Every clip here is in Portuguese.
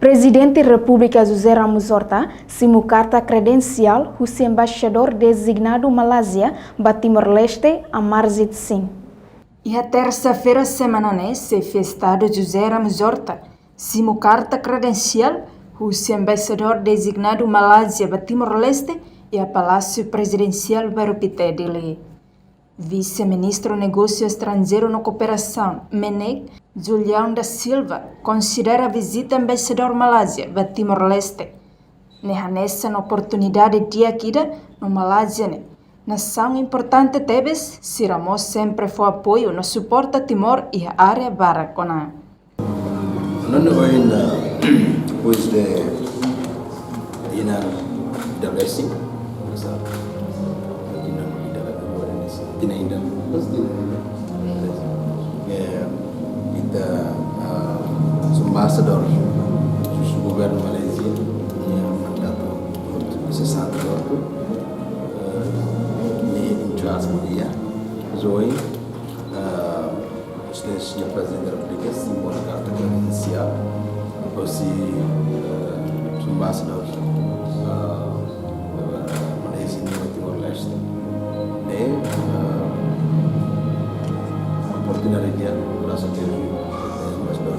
Presidente da República José Ramos Horta simu carta credencial o embaixador designado Malásia para Timor-Leste, Amarjit Singh. E a terça-feira semananense, festado José Ramos Horta, simu carta credencial o embaixador designado Malásia para Timor-Leste e a Palácio Presidencial Barupité dele. Vice-ministro Negócio Estrangeiro e Cooperação, MENEC, Julião da Silva, considera a visita embaixador Malásia para Timor-Leste. Nessa oportunidade de aqui no Malásia, nação importante tebes, se Ramos sempre foi apoio no suporte a Timor e a área Baracona. Não ainda depois de da blessing, ainda kita ambassador do governo Malaysia yang mandato sesaat waktu di Charles Mulia Zoe seja presidente da República simbol carta credencial aussi ambassador Malaysia no Timor-Leste oportunidade dia rasa diri ambassador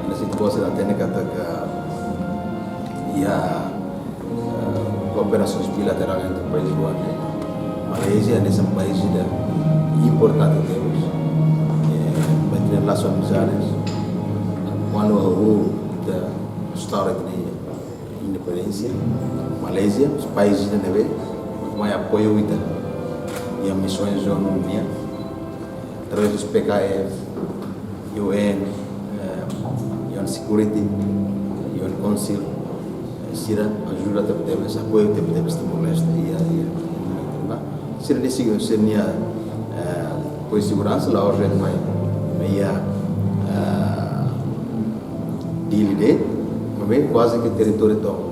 na situasi latene kata que ya cooperações bilaterais entre países do ano Malaysia é um país importante temos manter relações amizades quando o da história de independência Malaysia os países da neve mais apoio e a missões da União através dos PKF, UN, UN Security, UN Council, sira ajuda a ter apoio a Timor-Leste e sira desse seria apoio segurança lá hoje meia dilide, mas quase que território todo.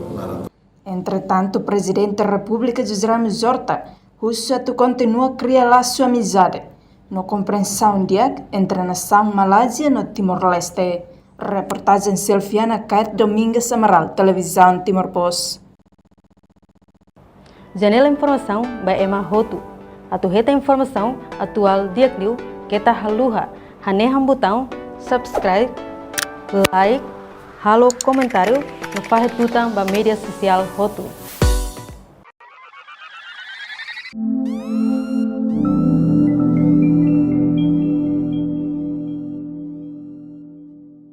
Entretanto, o presidente da República José Ramos Horta Rousseff continua a criar laço amizade no compreensão entre a nação Malásia e Timor-Leste. Reportagem Selfiana Kate Domingues Amaral, Televisão Timor Post. Janela Informação by Emma Hotu. Atuheta informação atual diakliu kita haluha haneham botão subscribe, like, halo comentário no farretutang ba media social Hotu.